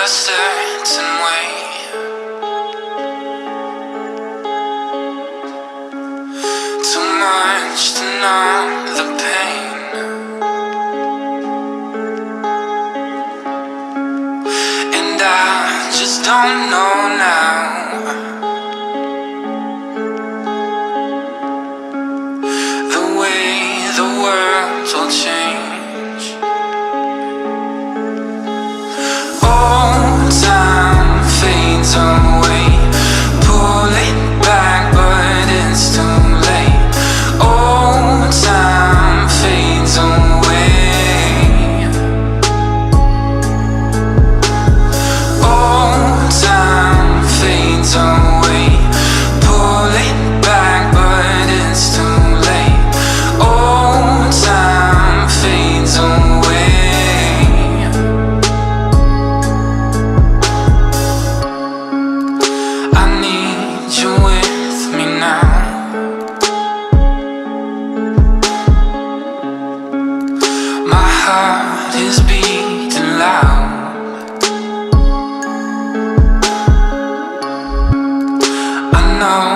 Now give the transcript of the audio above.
certain way. Too much to numb the pain. And I just don't know now the way the world will change. Old time fades away. Pull it back, but it's too late. Old time fades away. Old time fades away. Pull it back, but it's too late. Old time fades away. I need you with me now. My heart is beating loud. I know